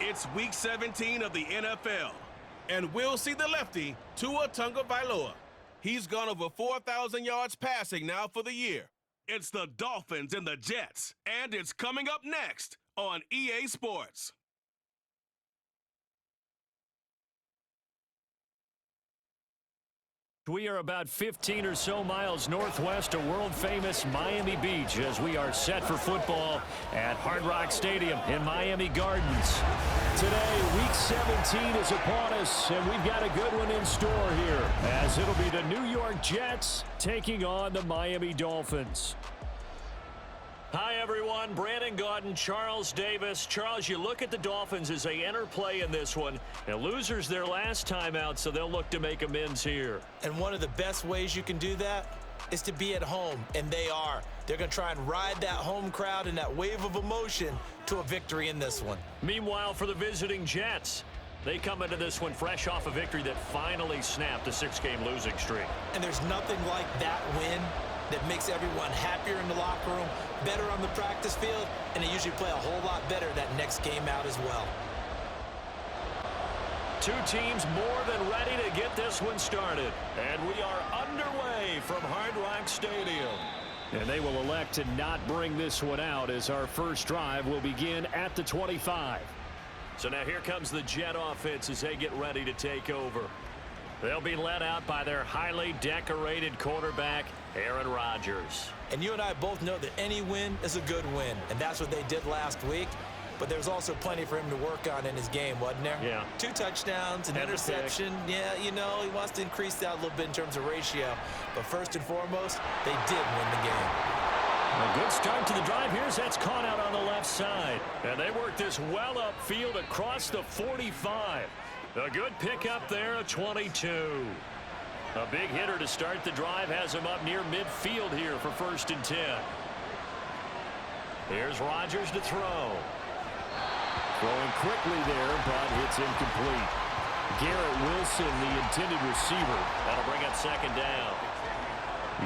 It's Week 17 of the NFL, and we'll see the lefty, Tua Tagovailoa. He's gone over 4,000 yards passing now for the year. It's the Dolphins and the Jets, and it's coming up next on EA Sports. We are about 15 or so miles northwest of world-famous Miami Beach as we are set for football at Hard Rock Stadium in Miami Gardens. Today, Week 17 is upon us, and we've got a good one in store here as it'll be the New York Jets taking on the Miami Dolphins. Hi, everyone. Brandon Gaudin, Charles Davis. Charles, you look at the Dolphins as they enter play in this one. And losers their last time out, so they'll look to make amends here. And one of the best ways you can do that is to be at home, and they are. They're going to try and ride that home crowd and that wave of emotion to a victory in this one. Meanwhile, for the visiting Jets, they come into this one fresh off a victory that finally snapped a 6-game losing streak. And there's nothing like that win that makes everyone happier in the locker room, better on the practice field, and they usually play a whole lot better that next game out as well. Two teams more than ready to get this one started. And we are underway from Hard Rock Stadium. And they will elect to not bring this one out as our first drive will begin at the 25. So now here comes the Jet offense as they get ready to take over. They'll be led out by their highly decorated quarterback, Aaron Rodgers. And you and I both know that any win is a good win, and that's what they did last week. But there's also plenty for him to work on in his game, wasn't there? Yeah. 2 touchdowns, an interception. Yeah, you know, he wants to increase that a little bit in terms of ratio. But first and foremost, they did win the game. A good start to the drive. That's caught out on the left side. And they work this well upfield across the 45. A good pickup there at 22. A big hitter to start the drive has him up near midfield here for 1st and 10. Here's Rodgers to throw. Throwing quickly there, but it's incomplete. Garrett Wilson, the intended receiver. That'll bring up 2nd down.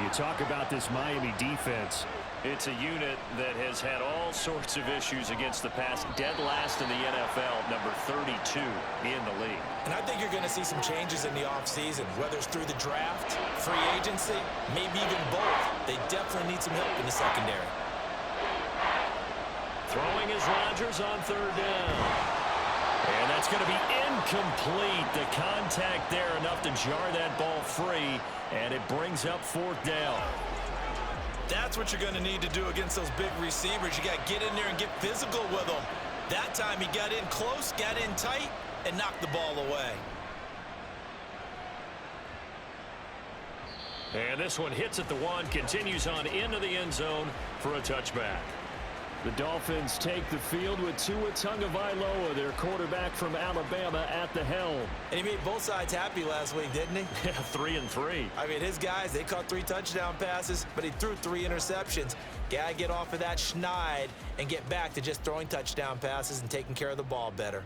You talk about this Miami defense. It's a unit that has had all sorts of issues against the pass. Dead last in the NFL, number 32 in the league. And I think you're going to see some changes in the offseason, whether it's through the draft, free agency, maybe even both. They definitely need some help in the secondary. Throwing is Rodgers on 3rd down. And that's going to be incomplete. The contact there enough to jar that ball free, and it brings up 4th down. That's what you're going to need to do against those big receivers. You got to get in there and get physical with them. That time he got in close, got in tight, and knocked the ball away. And this one hits at the 1, continues on into the end zone for a touchback. The Dolphins take the field with Tua Tagovailoa, their quarterback from Alabama, at the helm. And he made both sides happy last week, didn't he? Yeah, 3-3. I mean, his guys, they caught 3 touchdown passes, but he threw 3 interceptions. Got to get off of that schneid and get back to just throwing touchdown passes and taking care of the ball better.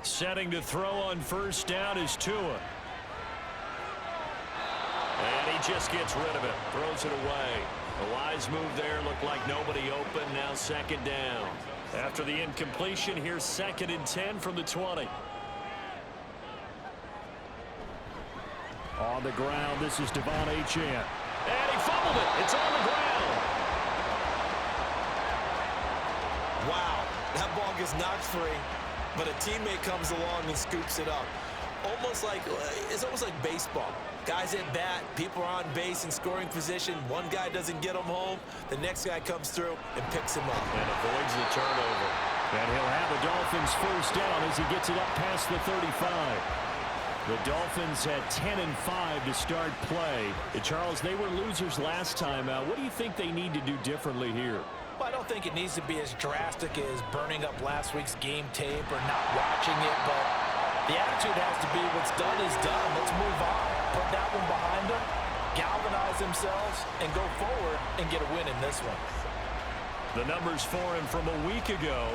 Setting to throw on 1st down is Tua. And he just gets rid of it, throws it away. A wise move there, looked like nobody open, now 2nd down. After the incompletion, here's 2nd and 10 from the 20. On the ground, this is Devon Achane. And he fumbled it. It's on the ground. Wow, that ball gets knocked free, but a teammate comes along and scoops it up. It's almost like baseball. Guys at bat, people are on base in scoring position. One guy doesn't get them home. The next guy comes through and picks him up. And avoids the turnover. And he'll have the Dolphins 1st down as he gets it up past the 35. The Dolphins had 10-5 to start play. Charles, they were losers last time out. What do you think they need to do differently here? Well, I don't think it needs to be as drastic as burning up last week's game tape or not watching it, but the attitude has to be what's done is done. Let's move on. Put that one behind them, galvanize themselves, and go forward and get a win in this one. The numbers for him from a week ago,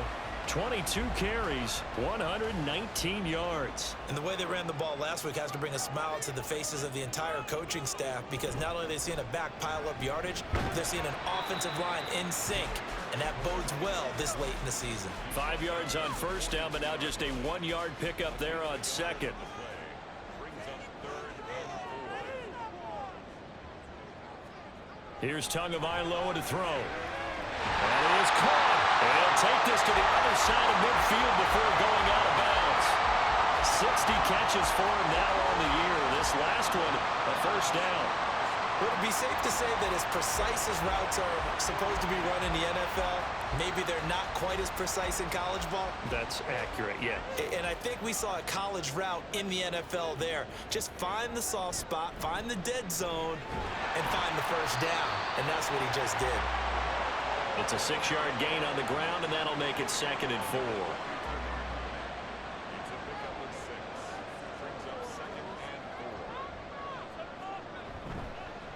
22 carries, 119 yards. And the way they ran the ball last week has to bring a smile to the faces of the entire coaching staff because not only are they seeing a back pile up yardage, they're seeing an offensive line in sync. and that bodes well this late in the season. 5 yards on first down, but now just a 1-yard pickup there on second. Here's Tagovailoa to throw. And it is caught. And he'll take this to the other side of midfield before going out of bounds. 60 catches for him now on the year. This last one, a first down. Would it be safe to say that as precise as routes are supposed to be run in the NFL, maybe they're not quite as precise in college ball? That's accurate, yeah. And I think we saw a college route in the NFL there. Just find the soft spot, find the dead zone, and find the first down. And that's what he just did. It's a 6-yard gain on the ground, and that'll make it 2nd and 4.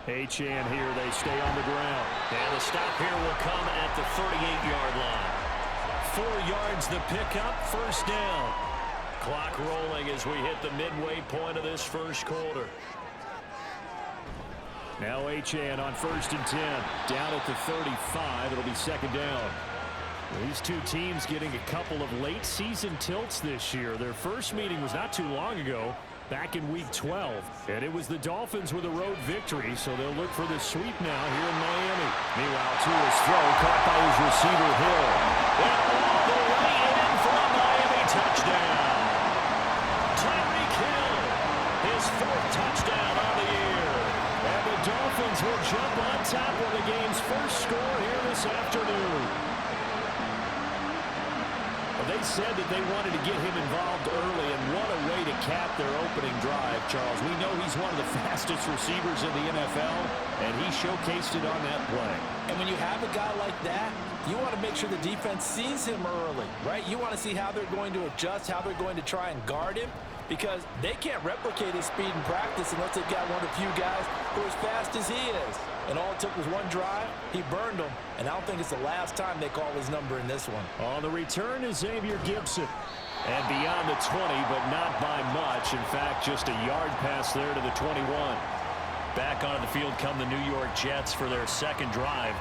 Achane here, they stay on the ground. And the stop here will come at the 38-yard line. 4 yards the pickup, first down. Clock rolling as we hit the midway point of this first quarter. Now Achane on 1st and 10. Down at the 35, it'll be 2nd down. These two teams getting a couple of late season tilts this year. Their first meeting was not too long ago, back in week 12. And it was the Dolphins with a road victory, so they'll look for the sweep now here in Miami. Meanwhile, to his throw, caught by his receiver, Hill. And all the way in for a Miami touchdown. Tyreek Hill, his 4th touchdown on the year. And the Dolphins will jump on top of the game's first score here this afternoon. They said that they wanted to get him involved early, and what a way to cap their opening drive, Charles. We know he's one of the fastest receivers in the NFL, and he showcased it on that play. And when you have a guy like that, you want to make sure the defense sees him early, right? You want to see how they're going to adjust, how they're going to try and guard him, because they can't replicate his speed in practice unless they've got one of the few guys who are as fast as he is. And all it took was one drive. He burned them. And I don't think it's the last time they call his number in this one. On the return is Xavier Gibson. And beyond the 20, but not by much. In fact, just a yard pass there to the 21. Back onto the field come the New York Jets for their second drive.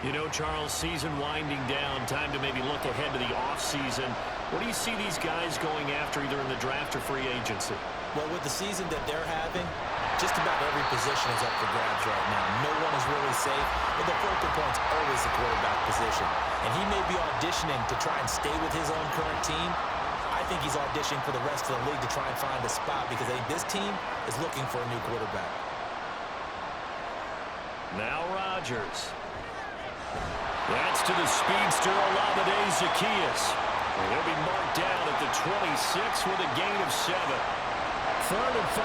You know, Charles, season winding down. Time to maybe look ahead to the offseason. What do you see these guys going after either in the draft or free agency? Well, with the season that they're having, just about every position is up for grabs right now. No one is really safe, but the focal point's always the quarterback position. And he may be auditioning to try and stay with his own current team. I think he's auditioning for the rest of the league to try and find a spot because I think this team is looking for a new quarterback. Now Rodgers. That's to the speedster Olamide Zaccheaus. He'll be marked down at the 26 with a gain of 7. 3rd and 5.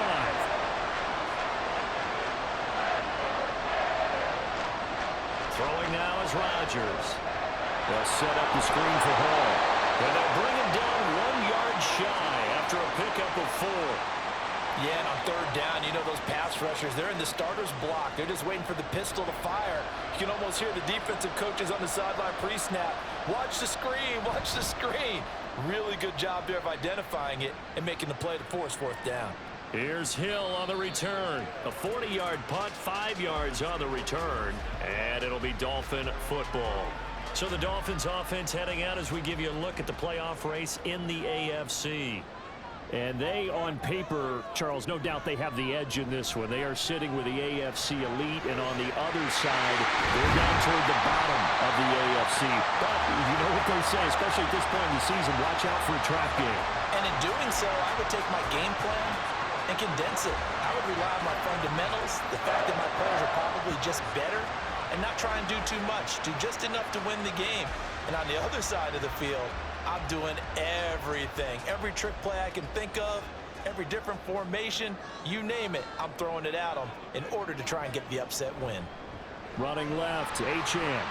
Throwing now is Rodgers. They'll set up the screen for Hall. And they'll bring him down 1 yard shy after a pickup of 4. Yeah, and on 3rd down, you know those pass rushers, they're in the starter's block. They're just waiting for the pistol to fire. You can almost hear the defensive coaches on the sideline pre-snap. Watch the screen, watch the screen. Really good job there of identifying it and making the play to force 4th down. Here's Hill on the return. A 40-yard punt, 5 yards on the return. And it'll be Dolphin football. So the Dolphins offense heading out as we give you a look at the playoff race in the AFC. And they, on paper, Charles, no doubt they have the edge in this one. They are sitting with the AFC elite, and on the other side, they're down toward the bottom of the AFC. But you know what they say, especially at this point in the season, watch out for a trap game. And in doing so, I would take my game plan and condense it. I would rely on my fundamentals, the fact that my players are probably just better, and not try and do too much, do just enough to win the game. And on the other side of the field, I'm doing everything. Every trick play I can think of, every different formation, you name it, I'm throwing it at them in order to try and get the upset win. Running left, Achane.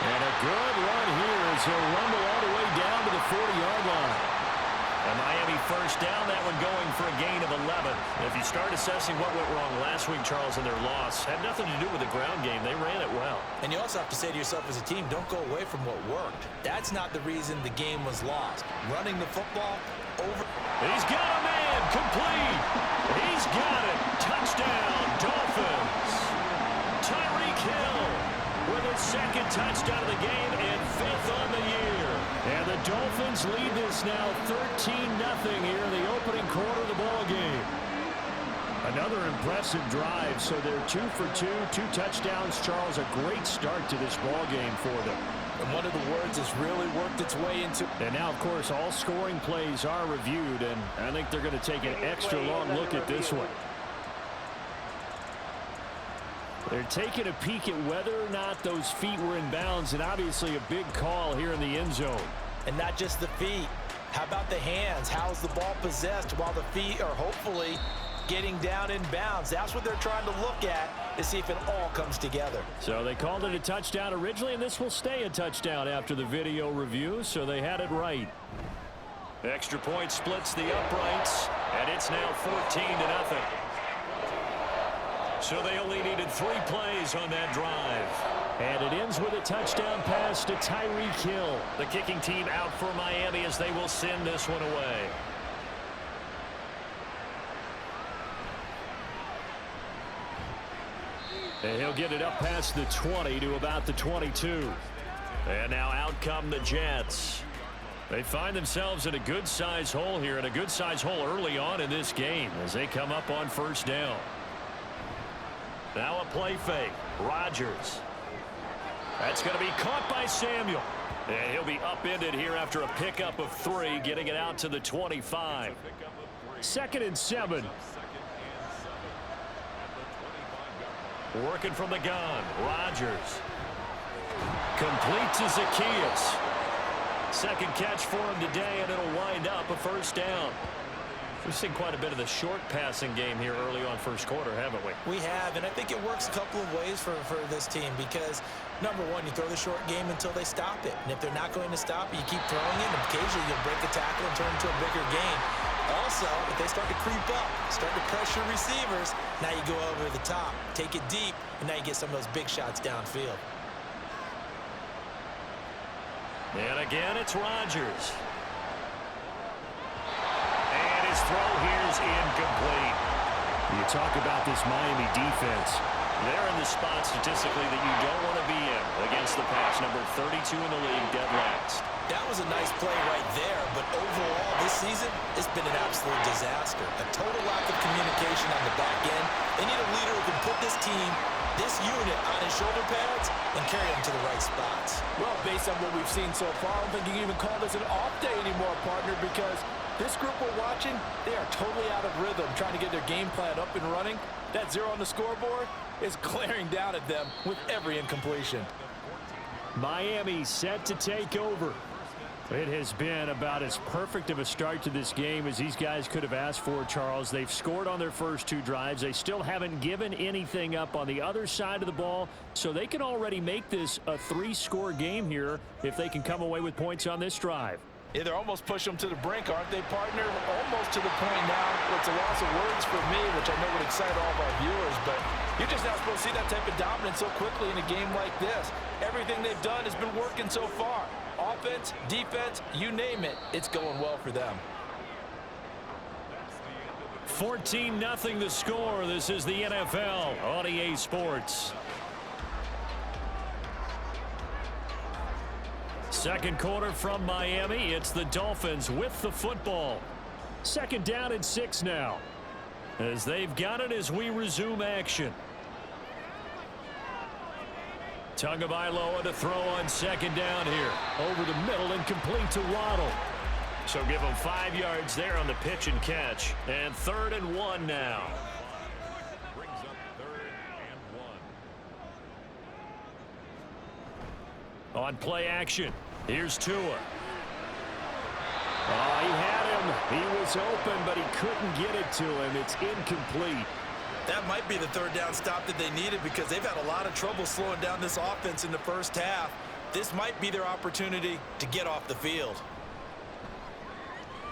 And a good run here as he'll rumble all the way down to the 40-yard line. A Miami first down, that one going for a gain of 11. If you start assessing what went wrong last week, Charles, in their loss, had nothing to do with the ground game. They ran it well. And you also have to say to yourself as a team, don't go away from what worked. That's not the reason the game was lost. Running the football over. He's got a man, complete. He's got it. Touchdown, Dolphins. Tyreek Hill with a his second touchdown of the game and 5th on the year. And the Dolphins lead this now 13-0 here in the opening quarter of the ball game. Another impressive drive, so they're 2 for 2, 2 touchdowns. Charles, a great start to this ball game for them. And one of the words has really worked its way into. And now, of course, all scoring plays are reviewed, and I think they're going to take an extra long look at this one. They're taking a peek at whether or not those feet were in bounds, and obviously a big call here in the end zone. And not just the feet. How about the hands? How's the ball possessed while the feet are hopefully getting down in bounds? That's what they're trying to look at to see if it all comes together. So they called it a touchdown originally, and this will stay a touchdown after the video review, so they had it right. Extra point splits the uprights, and it's now 14-0. So they only needed 3 plays on that drive. And it ends with a touchdown pass to Tyreek Hill. The kicking team out for Miami as they will send this one away. And he'll get it up past the 20 to about the 22. And now out come the Jets. They find themselves in a good-sized hole here, and a good-sized hole early on in this game as they come up on first down. Now a play fake. Rodgers. That's going to be caught by Samuel. And he'll be upended here after a pickup of 3, getting it out to the 25. 2nd and 7. Working from the gun. Rodgers. Complete to Zacchaeus. Second catch for him today, and it'll wind up a first down. We've seen quite a bit of the short passing game here early on first quarter, haven't we? We have, and I think it works a couple of ways for this team because, number one, you throw the short game until they stop it. And if they're not going to stop it, you keep throwing it, and occasionally you'll break a tackle and turn it into a bigger game. Also, if they start to creep up, start to pressure receivers, now you go over the top, take it deep, and now you get some of those big shots downfield. And again, it's Rodgers. And his throw here is incomplete. You talk about this Miami defense. They're in the spot statistically that you don't want to be in against the pass. Number 32 in the league, dead last. That was a nice play right there, but overall this season, it's been an absolute disaster. A total lack of communication on the back end. They need a leader who can put this team, this unit, on his shoulder pads and carry them to the right spots. Well, based on what we've seen so far, I don't think you can even call this an off day anymore, partner, because this group we're watching, they are totally out of rhythm, trying to get their game plan up and running. That 0 on the scoreboard is glaring down at them with every incompletion. Miami set to take over. It has been about as perfect of a start to this game as these guys could have asked for, Charles. They've scored on their first 2 drives. They still haven't given anything up on the other side of the ball, so they can already make this a 3-score game here if they can come away with points on this drive. Yeah, they're almost pushing them to the brink, aren't they, partner? Almost to the point now. It's a loss of words for me, which I know would excite all of our viewers, but you're just not supposed to see that type of dominance so quickly in a game like this. Everything they've done has been working so far. Offense, defense, you name it, it's going well for them. 14-0 the score. This is the NFL on EA Sports. Second quarter from Miami. It's the Dolphins with the football. 2nd down and 6 now, as they've got it as we resume action. Tagovailoa to throw on 2nd down here. Over the middle and complete to Waddle. So give them 5 yards there on the pitch and catch. And 3rd and 1 now. Brings up 3rd and 1. On play action, here's Tua. Oh, he had him. He was open, but he couldn't get it to him. It's incomplete. That might be the 3rd down stop that they needed because they've had a lot of trouble slowing down this offense in the first half. This might be their opportunity to get off the field.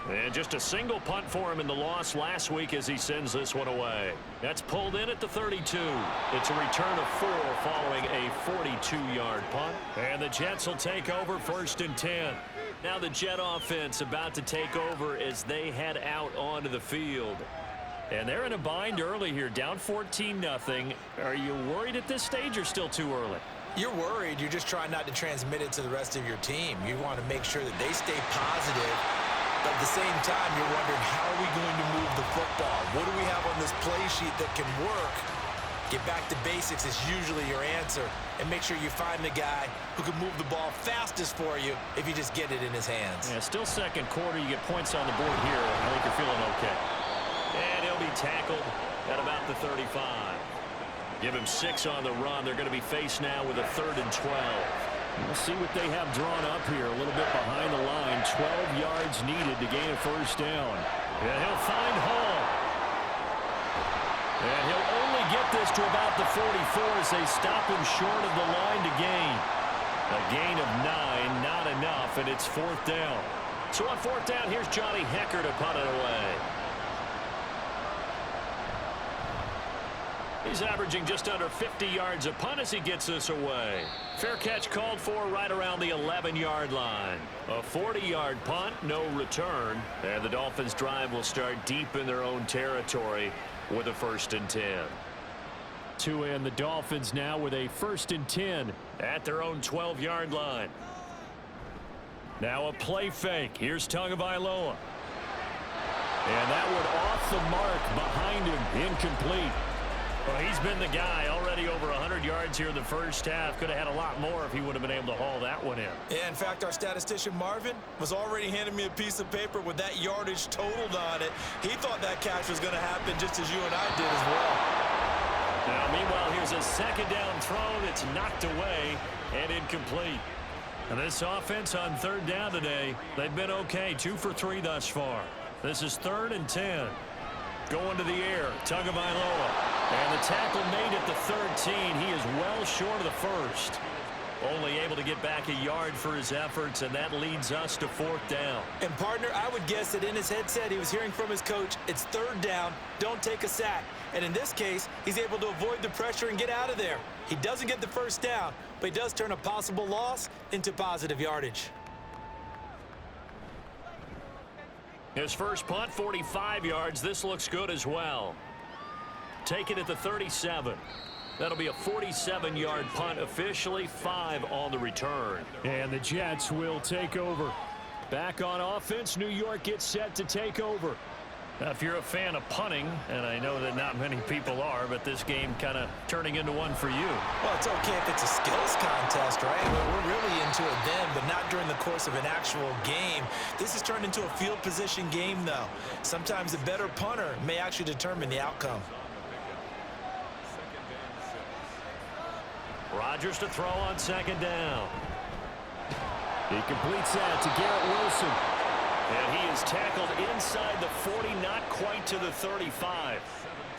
And just a single punt for him in the loss last week as he sends this one away. That's pulled in at the 32. It's a return of 4 following a 42-yard punt. And the Jets will take over 1st and 10. Now the Jet offense about to take over as they head out onto the field. And they're in a bind early here, down 14-0. Are you worried at this stage or still too early? You're worried. You're just trying not to transmit it to the rest of your team. You want to make sure that they stay positive. But at the same time, you're wondering, how are we going to move the football? What do we have on this play sheet that can work? Get back to basics is usually your answer. And make sure you find the guy who can move the ball fastest for you if you just get it in his hands. Yeah, still second quarter. You get points on the board here. I think you're feeling okay. And he'll be tackled at about the 35. Give him 6 on the run. They're going to be faced now with a 3rd and 12. We'll see what they have drawn up here. A little bit behind the line. 12 yards needed to gain a first down. And he'll find Hall. And he'll only get this to about the 44 as they stop him short of the line to gain. A gain of 9, not enough, and it's 4th down. So on 4th down, here's Johnny Hecker to punt it away. He's averaging just under 50 yards a punt as he gets this away. Fair catch called for right around the 11-yard line. A 40-yard punt, no return. And the Dolphins' drive will start deep in their own territory with a 1st and 10. To end the Dolphins now with a 1st and 10 at their own 12-yard line. Now a play fake. Here's Tagovailoa. And that one off the mark behind him, incomplete. Well, he's been the guy, already over 100 yards here in the first half. Could have had a lot more if he would have been able to haul that one in. Yeah, in fact, our statistician Marvin was already handing me a piece of paper with that yardage totaled on it. He thought that catch was going to happen just as you and I did as well. Now, meanwhile, here's a 2nd down throw that's knocked away and incomplete. And this offense on 3rd down today, they've been okay, 2 for 3 thus far. This is 3rd and 10. Going to the air, Tagovailoa. And the tackle made at the 13. He is well short of the 1st. Only able to get back a yard for his efforts, and that leads us to 4th down. And, partner, I would guess that in his headset he was hearing from his coach, it's 3rd down, don't take a sack. And in this case, he's able to avoid the pressure and get out of there. He doesn't get the 1st down, but he does turn a possible loss into positive yardage. His first punt, 45 yards. This looks good as well. Take it at the 37. That'll be a 47-yard punt, officially 5 on the return. And the Jets will take over. Back on offense, New York gets set to take over. Now, if you're a fan of punting, and I know that not many people are, but this game kind of turning into one for you. Well, it's okay if it's a skills contest, right? We're really into it then, but not during the course of an actual game. This has turned into a field position game, though. Sometimes the better punter may actually determine the outcome. Rodgers to throw on 2nd down. He completes that to Garrett Wilson. And he is tackled inside the 40, not quite to the 35.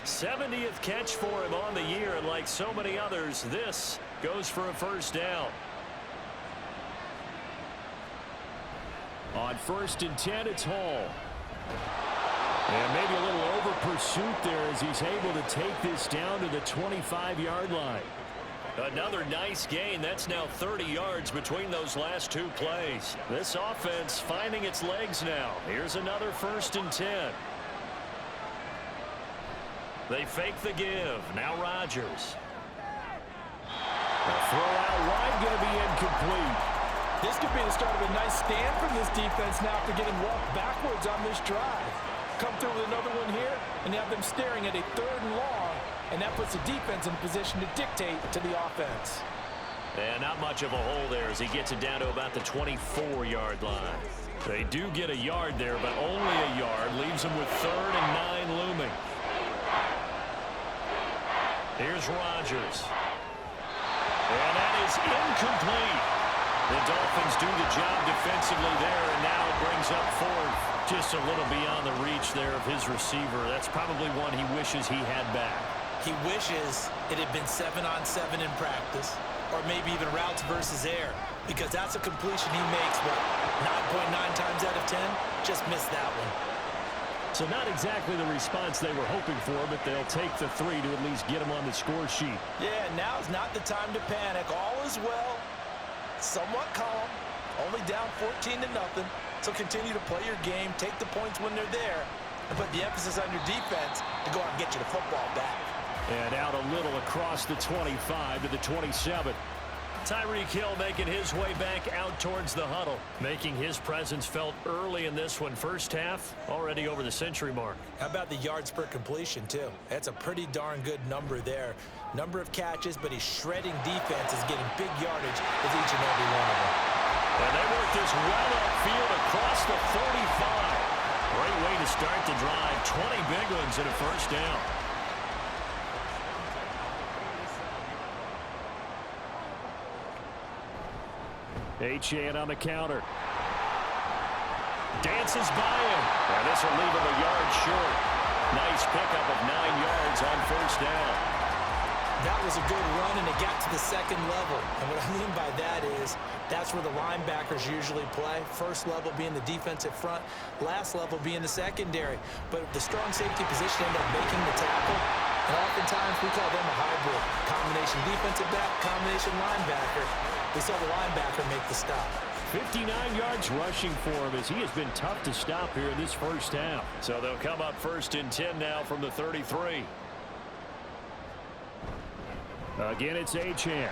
70th catch for him on the year, and like so many others, this goes for a 1st down. On 1st and 10, it's Hall. And maybe a little over pursuit there as he's able to take this down to the 25-yard line. Another nice gain. That's now 30 yards between those last 2 plays. This offense finding its legs now. Here's another 1st and 10. They fake the give. Now Rodgers. The throw out wide going to be incomplete. This could be the start of a nice stand from this defense now after getting walked backwards on this drive. Come through with another one here, and have them staring at a 3rd and long. And that puts the defense in position to dictate to the offense. And not much of a hole there as he gets it down to about the 24-yard line. They do get a yard there, but only a yard. Leaves them with 3rd and 9 looming. Here's Rodgers. And that is incomplete. The Dolphins do the job defensively there, and now it brings up 4th. Just a little beyond the reach there of his receiver. That's probably one he wishes he had back. He wishes it had been 7-on-7 in practice, or maybe even routes versus air, because that's a completion he makes, what, 9.9 times out of 10? Just missed that one. So not exactly the response they were hoping for, but they'll take the 3 to at least get him on the score sheet. Yeah, now's not the time to panic. All is well, somewhat calm, only down 14-0. So continue to play your game, take the points when they're there, and put the emphasis on your defense to go out and get you the football back. And out a little across the 25 to the 27. Tyreek Hill making his way back out towards the huddle, making his presence felt early in this one. First half, already over the century mark. How about the yards per completion, too? That's a pretty darn good number there. Number of catches, but he's shredding defenses, getting big yardage with each and every one of them. And they work this well upfield across the 45. Great way to start the drive. 20 big ones and a first down. Achane on the counter. Dances by him. And this will leave him a yard short. Nice pickup of 9 yards on first down. That was a good run, and it got to the second level. And what I mean by that is that's where the linebackers usually play. First level being the defensive front, last level being the secondary. But the strong safety position ended up making the tackle. And oftentimes we call them a hybrid. Combination defensive back, combination linebacker. We saw the linebacker make the stop. 59 yards rushing for him as he has been tough to stop here in this first half. So they'll come up 1st and 10 now from the 33. Again, it's Achane.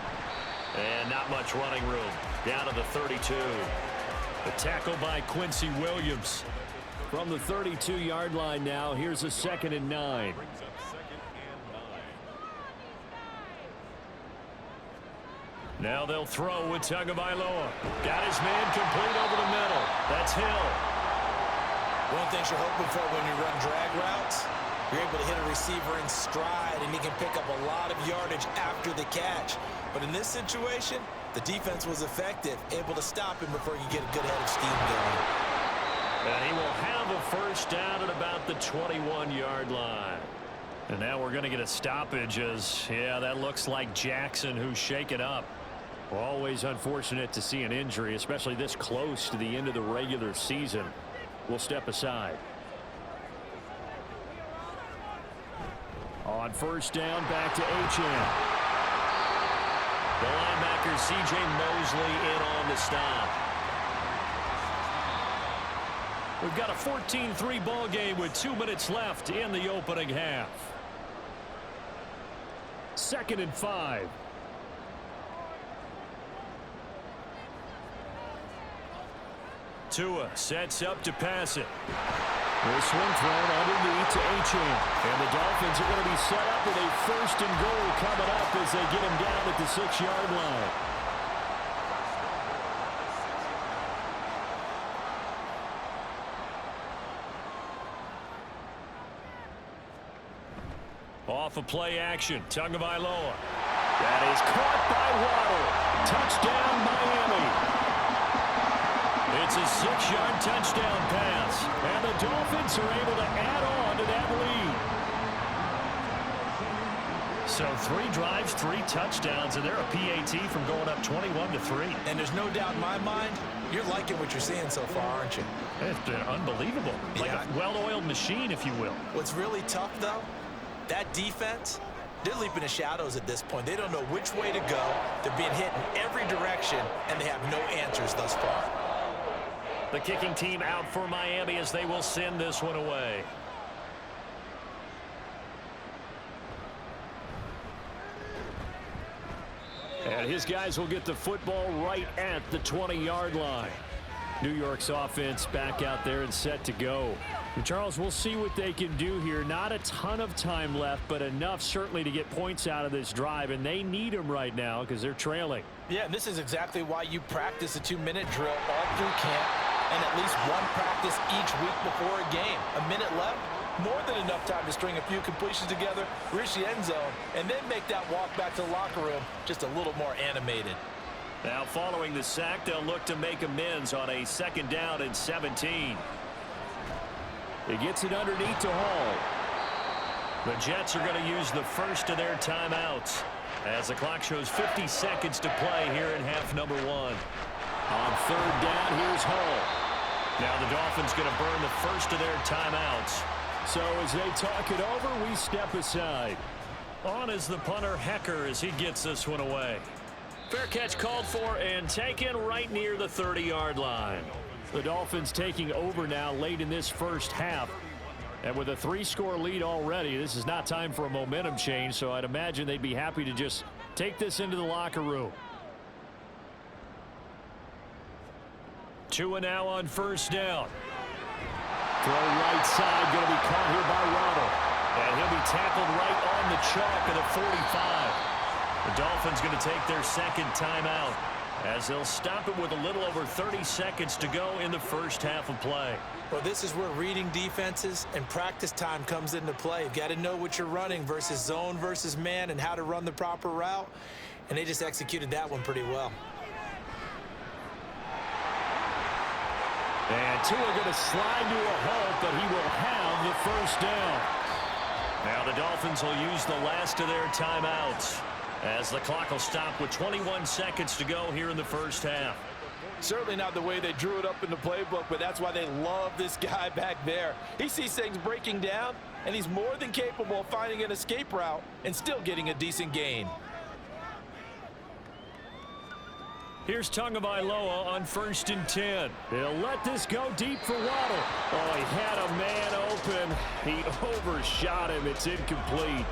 And not much running room. Down to the 32. The tackle by Quincy Williams. From the 32-yard line now, here's a 2nd and 9. Now they'll throw with Tagovailoa. Got his man complete over the middle. That's Hill. One of the things you're hoping for when you run drag routes, you're able to hit a receiver in stride, and he can pick up a lot of yardage after the catch. But in this situation, the defense was effective, able to stop him before you get a good head of steam going. And he will have a first down at about the 21-yard line. And now we're going to get a stoppage as, yeah, that looks like Jackson who's shaken up. Always unfortunate to see an injury, especially this close to the end of the regular season. We'll step aside. On first down, back to Achane. The linebacker, C.J. Mosley, in on the stop. We've got a 14-3 ball game with 2 minutes left in the opening half. 2nd and 5. Tua sets up to pass it. This one thrown underneath to Achane. And the Dolphins are going to be set up with a 1st and goal coming up as they get him down at the 6-yard line. Off of play action, Tagovailoa. That is caught by Waddle. Touchdown, Miami. It's a 6-yard touchdown pass, and the Dolphins are able to add on to that lead. So 3 drives, 3 touchdowns, and they're a PAT from going up 21-3. And there's no doubt in my mind, you're liking what you're seeing so far, aren't you? It's been unbelievable. Like a well-oiled machine, if you will. What's really tough, though, that defense, they're leaping the shadows at this point. They don't know which way to go. They're being hit in every direction, and they have no answers thus far. The kicking team out for Miami as they will send this one away. And his guys will get the football right at the 20-yard line. New York's offense back out there and set to go. And Charles, we'll see what they can do here. Not a ton of time left, but enough certainly to get points out of this drive, and they need them right now because they're trailing. Yeah, and this is exactly why you practice a 2-minute drill all through camp and at least one practice each week before a game. A minute left, more than enough time to string a few completions together, reach the end zone, and then make that walk back to the locker room just a little more animated. Now following the sack, they'll look to make amends on a 2nd down and 17. He gets it underneath to Hall. The Jets are going to use the first of their timeouts as the clock shows 50 seconds to play here in half number 1. On 3rd down, here's Hall. Now the Dolphins going to burn the first of their timeouts. So as they talk it over, we step aside. On is the punter, Hecker, as he gets this one away. Fair catch called for and taken right near the 30-yard line. The Dolphins taking over now late in this first half. And with a 3-score lead already, this is not time for a momentum change, so I'd imagine they'd be happy to just take this into the locker room. Tua now on first down. Throw right side, going to be caught here by Waddle. And he'll be tackled right on the chalk of the 45. The Dolphins going to take their second timeout as they'll stop it with a little over 30 seconds to go in the first half of play. Well, this is where reading defenses and practice time comes into play. You've got to know what you're running versus zone versus man and how to run the proper route. And they just executed that one pretty well. And Tua going to slide to a halt, but he will have the first down. Now the Dolphins will use the last of their timeouts as the clock will stop with 21 seconds to go here in the first half. Certainly not the way they drew it up in the playbook, but that's why they love this guy back there. He sees things breaking down, and he's more than capable of finding an escape route and still getting a decent gain. Here's Tagovailoa on 1st and 10. He'll let this go deep for Waddle. Oh, he had a man open. He overshot him. It's incomplete.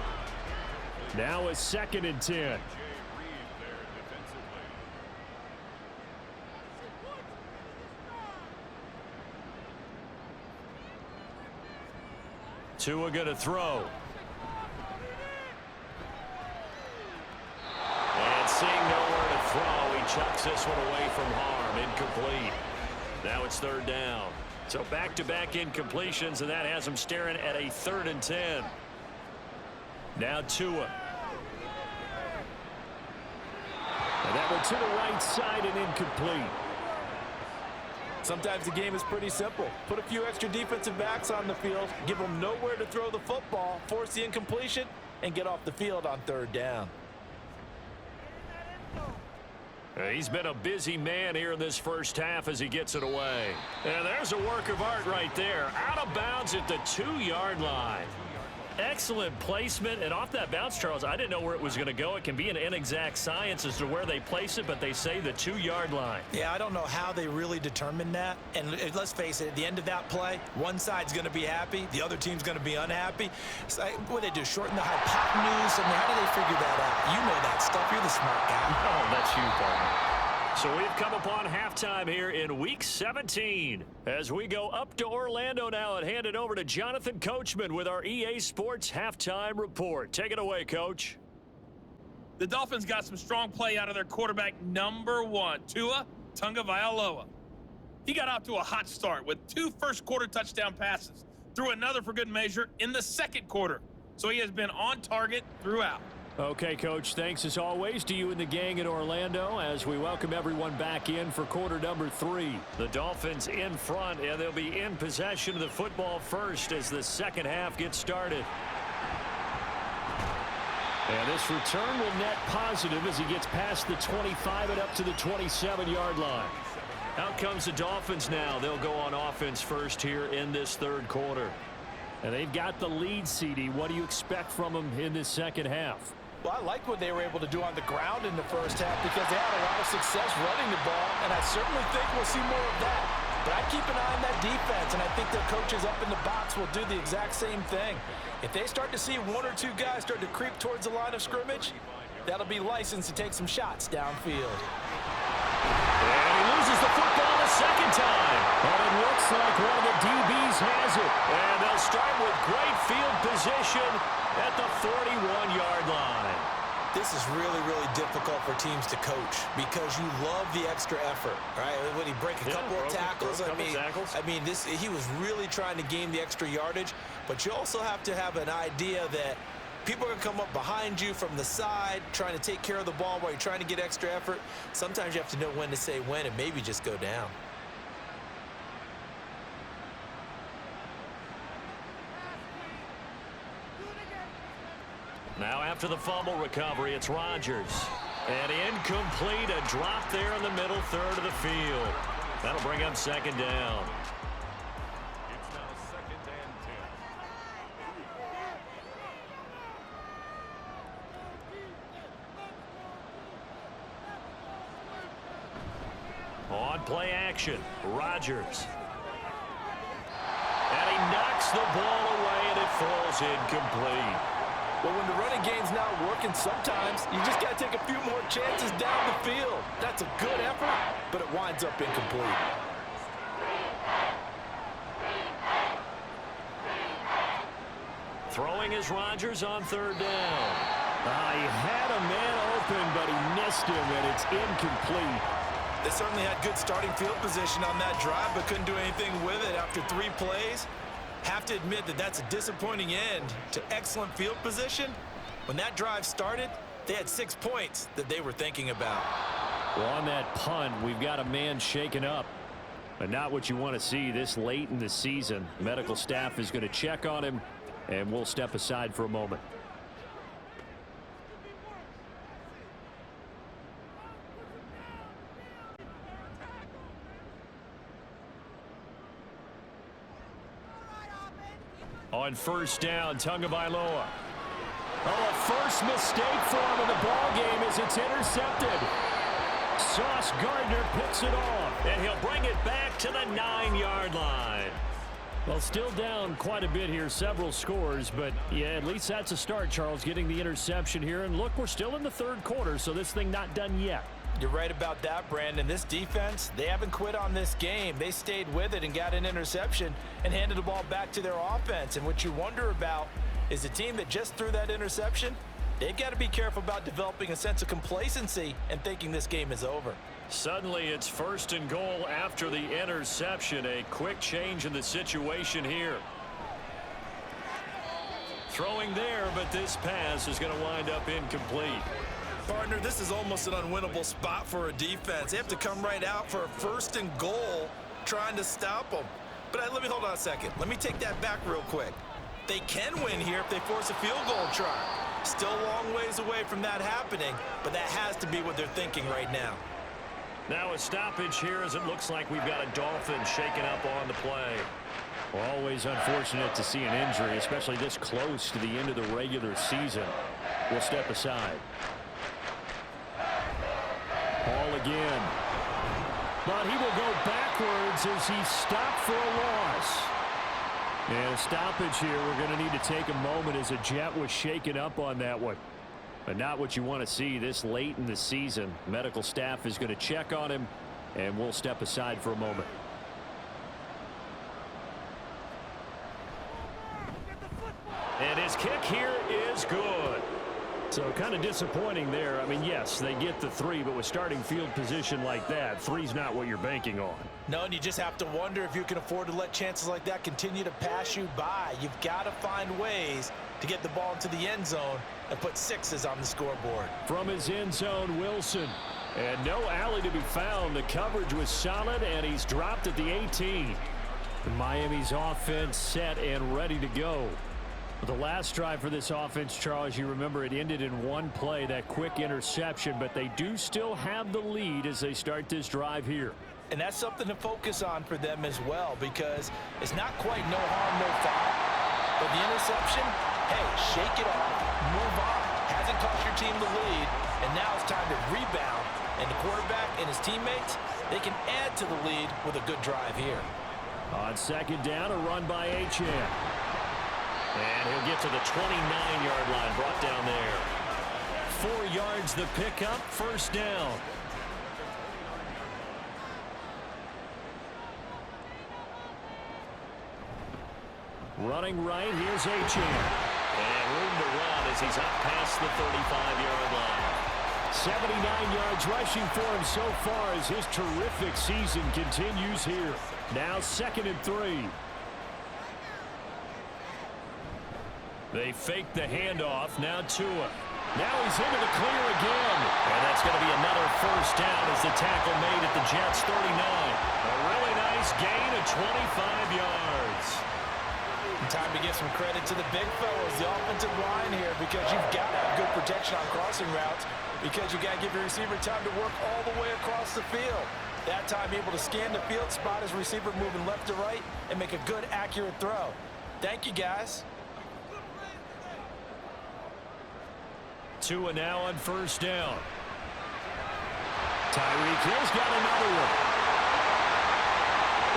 Now a 2nd and 10. Tua going to throw. And seeing nowhere to throw, he chucks this one away from harm. Incomplete. Now it's 3rd down. So back-to-back incompletions, and that has him staring at a 3rd and 10. Now Tua. And that one to the right side and incomplete. Sometimes the game is pretty simple. Put a few extra defensive backs on the field, give them nowhere to throw the football, force the incompletion, and get off the field on 3rd down. He's been a busy man here in this first half as he gets it away. And there's a work of art right there. Out of bounds at the 2-yard line. Excellent placement, and off that bounce, Charles, I didn't know where it was going to go. It can be an inexact science as to where they place it, but they say the 2-yard line. Yeah, I don't know how they really determined that. And let's face it, at the end of that play, one side's going to be happy, the other team's going to be unhappy. It's like, what do they do, shorten the hypotenuse? I mean, how do they figure that out? You know that stuff. You're the smart guy. Oh, that's you, partner. So we've come upon halftime here in Week 17 as we go up to Orlando now and hand it over to Jonathan Coachman with our EA Sports Halftime Report. Take it away, Coach. The Dolphins got some strong play out of their quarterback, number 1, Tua Tagovailoa. He got off to a hot start with 2 first-quarter touchdown passes, threw another for good measure in the 2nd quarter. So he has been on target throughout. Okay, Coach, thanks as always to you and the gang in Orlando as we welcome everyone back in for quarter number 3. The Dolphins in front, and they'll be in possession of the football first as the second half gets started. And this return will net positive as he gets past the 25 and up to the 27-yard line. Out comes the Dolphins now. They'll go on offense first here in this 3rd quarter. And they've got the lead, CD. What do you expect from them in this second half? Well, I like what they were able to do on the ground in the first half because they had a lot of success running the ball, and I certainly think we'll see more of that. But I keep an eye on that defense, and I think their coaches up in the box will do the exact same thing. If they start to see 1 or 2 guys start to creep towards the line of scrimmage, that'll be licensed to take some shots downfield. And he loses the football a second time. And it looks like one of the DBs has it. And they'll start with great field position at the 41-yard line. This is really, really difficult for teams to coach because you love the extra effort, right? When he break a couple of tackles, I mean, he was really trying to gain the extra yardage, but you also have to have an idea that people are going to come up behind you from the side trying to take care of the ball while you're trying to get extra effort. Sometimes you have to know when to say when and maybe just go down. Now after the fumble recovery, it's Rodgers. And incomplete, a drop there in the middle 3rd of the field. That'll bring up 2nd down. It's now 2nd and 10. On play action, Rodgers. And he knocks the ball away, and it falls incomplete. Well, when the running game's not working, sometimes you just got to take a few more chances down the field. That's a good effort, but it winds up incomplete. Throwing is Rodgers on third down. He had a man open, but he missed him, and it's incomplete. They certainly had good starting field position on that drive, but couldn't do anything with it after 3 plays. Have to admit that that's a disappointing end to excellent field position. When that drive started, they had 6 points that they were thinking about. Well, on that punt, we've got a man shaken up. But not what you want to see this late in the season. Medical staff is going to check on him, and we'll step aside for a moment. On first down, Tagovailoa. A first mistake for him in the ball game as it's intercepted. Sauce Gardner picks it off, and he'll bring it back to the 9-yard line. Well, still down quite a bit here, several scores, but yeah, at least that's a start, Charles, getting the interception here. And look, we're still in the third quarter, so this thing not done yet. You're right about that, Brandon. This defense, they haven't quit on this game. They stayed with it and got an interception and handed the ball back to their offense. And what you wonder about is the team that just threw that interception, they've got to be careful about developing a sense of complacency and thinking this game is over. Suddenly it's first and goal after the interception. A quick change in the situation here. Throwing there, but this pass is going to wind up incomplete. Partner, this is almost an unwinnable spot for a defense. They have to come right out for a first and goal trying to stop them. But let me hold on a second. Let me take that back real quick. They can win here if they force a field goal try. Still a long ways away from that happening, but that has to be what they're thinking right now. Now a stoppage here as it looks like we've got a Dolphin shaken up on the play. Always unfortunate to see an injury, especially this close to the end of the regular season. We'll step aside. Ball again. But he will go backwards as he stopped for a loss. And a stoppage here. We're going to need to take a moment as a Jet was shaken up on that one. But not what you want to see this late in the season. Medical staff is going to check on him, and we'll step aside for a moment. And his kick here is good. So kind of disappointing there. I mean, yes, they get the 3, but with starting field position like that, 3's not what you're banking on. No, and you just have to wonder if you can afford to let chances like that continue to pass you by. You've got to find ways to get the ball into the end zone and put 6s on the scoreboard. From his end zone, Wilson. And no alley to be found. The coverage was solid, and he's dropped at the 18. Miami's offense set and ready to go. The last drive for this offense, Charles, you remember it ended in one play, that quick interception, but they do still have the lead as they start this drive here. And that's something to focus on for them as well, because it's not quite no harm, no foul. But the interception, hey, shake it off, move on. Hasn't cost your team the lead, and now it's time to rebound. And the quarterback and his teammates, they can add to the lead with a good drive here. On second down, a run by Achane. And he'll get to the 29-yard line, brought down there. 4 yards the pickup, first down. Running right, here's Achane. And room to run as he's up past the 35-yard line. 79 yards rushing for him so far as his terrific season continues here. Now 2nd and 3. They fake the handoff. Now Tua. Now he's into the clear again. And that's going to be another first down as the tackle made at the Jets' 39. A really nice gain of 25 yards. Time to give some credit to the big fellas, the offensive line here, because you've got to have good protection on crossing routes, because you got to give your receiver time to work all the way across the field. That time able to scan the field, spot his receiver moving left to right, and make a good, accurate throw. Thank you, guys. Tua now on first down. Tyreek Hill's got another one.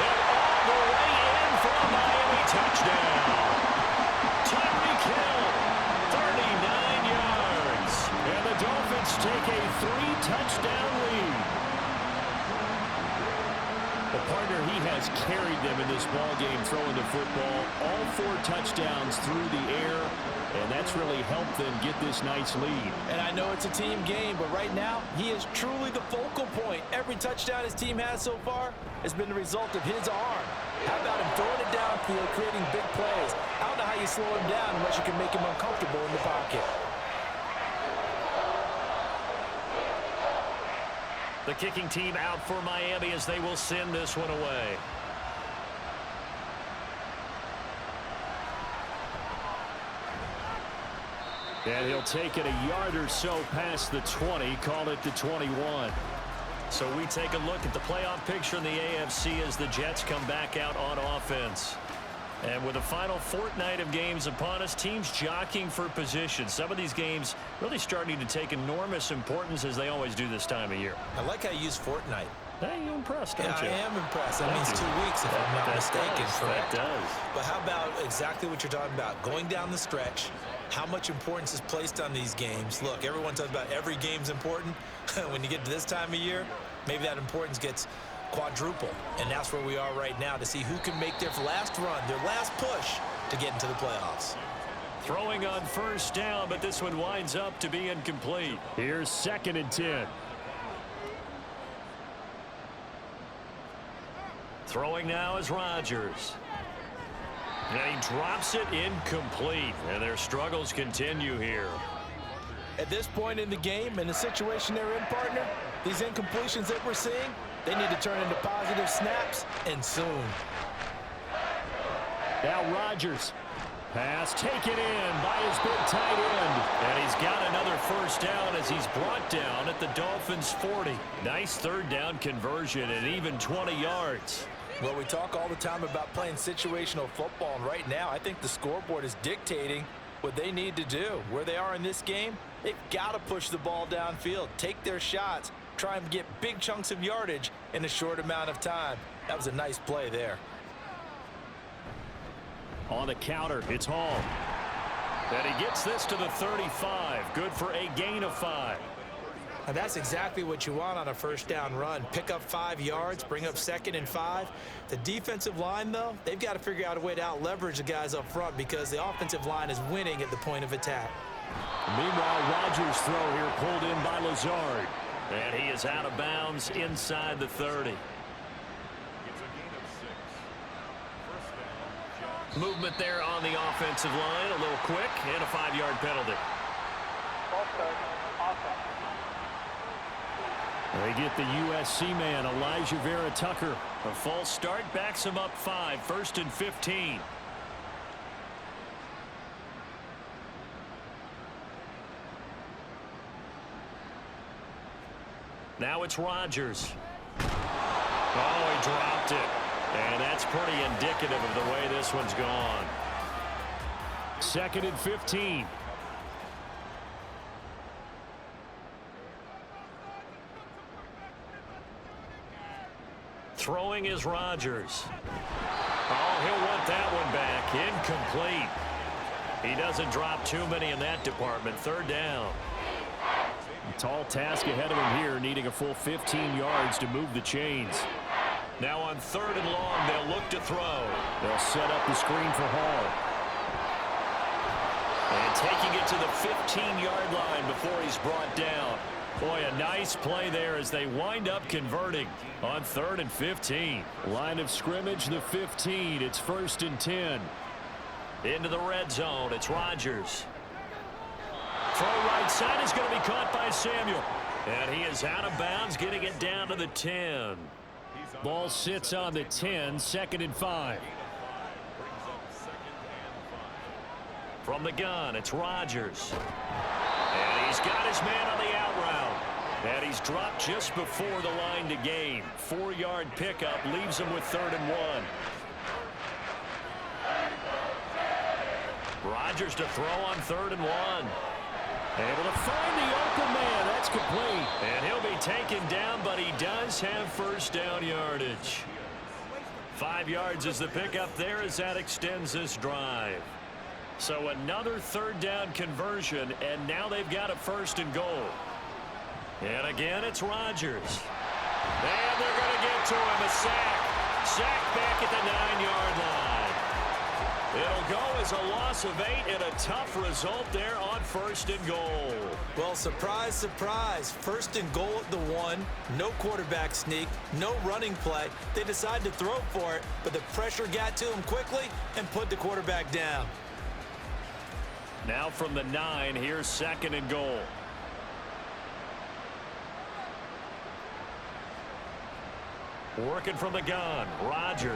And all the way in for a Miami touchdown. Tyreek Hill, 39 yards. And the Dolphins take a 3-touchdown lead. The Partner, he has carried them in this ball game throwing the football. All 4 touchdowns through the air, and that's really helped them get this nice lead. And I know it's a team game, but right now, he is truly the focal point. Every touchdown his team has so far has been the result of his arm. How about him throwing it downfield, creating big plays? I don't know how you slow him down unless you can make him uncomfortable in the pocket. The kicking team out for Miami as they will send this one away. And he'll take it a yard or so past the 20, call it the 21. So we take a look at the playoff picture in the AFC as the Jets come back out on offense. And with the final fortnight of games upon us, teams jockeying for position. Some of these games really starting to take enormous importance as they always do this time of year. I like how you use fortnight. Hey, you're impressed, aren't you? I am impressed. That means 2 weeks, if I'm not mistaken. That does. But how about exactly what you're talking about? Going down the stretch, how much importance is placed on these games. Look, everyone talks about every game's important. When you get to this time of year, maybe that importance gets quadruple. And that's where we are right now to see who can make their last run, their last push to get into the playoffs. Throwing on first down, but this one winds up to be incomplete. Here's 2nd and 10. Throwing now is Rodgers. And he drops it incomplete. And their struggles continue here. At this point in the game, in the situation they're in, partner, these incompletions that we're seeing, they need to turn into positive snaps, and soon. Now Rodgers. Pass taken in by his big tight end. And he's got another first down as he's brought down at the Dolphins' 40. Nice 3rd down conversion and even 20 yards. Well, we talk all the time about playing situational football, and right now I think the scoreboard is dictating what they need to do. Where they are in this game, they've got to push the ball downfield, take their shots, try and get big chunks of yardage in a short amount of time. That was a nice play there. On the counter, it's Hall. And he gets this to the 35. Good for a gain of 5. And that's exactly what you want on a first down run. Pick up 5 yards, bring up 2nd and 5. The defensive line, though, they've got to figure out a way to out-leverage the guys up front because the offensive line is winning at the point of attack. Meanwhile, Rodgers' throw here pulled in by Lazard. And he is out of bounds inside the 30. Movement there on the offensive line. A little quick and a 5-yard penalty. They get the USC man, Elijah Vera Tucker. A false start backs him up 5, 1st and 15. Now it's Rodgers. Oh, he dropped it. And that's pretty indicative of the way this one's gone. 2nd and 15. Throwing is Rodgers. Oh, he'll want that one back. Incomplete. He doesn't drop too many in that department. 3rd down. A tall task ahead of him here, needing a full 15 yards to move the chains. Now on 3rd and long, they'll look to throw. They'll set up the screen for Hall. And taking it to the 15-yard line before he's brought down. Boy, a nice play there as they wind up converting on 3rd and 15. Line of scrimmage, the 15. It's 1st and 10. Into the red zone. It's Rodgers. Throw right side is going to be caught by Samuel. And he is out of bounds, getting it down to the 10. Ball sits on the 10, 2nd and 5. From the gun, it's Rodgers. And he's got his man on the out route. And he's dropped just before the line to gain. 4-yard pickup leaves him with 3rd and 1. Rodgers to throw on 3rd and 1. Able to find the open man. That's complete. And he'll be taken down, but he does have first down yardage. 5 yards is the pickup there as that extends this drive. So another 3rd down conversion, and now they've got a 1st and goal. And again, it's Rodgers. And they're going to get to him, a sack. Sacked back at the 9-yard line. It'll go as a loss of 8 and a tough result there on 1st and goal. Well, surprise, surprise. 1st and goal at the 1. No quarterback sneak. No running play. They decide to throw for it, but the pressure got to them quickly and put the quarterback down. Now from the 9, here's 2nd and goal. Working from the gun, Rodgers.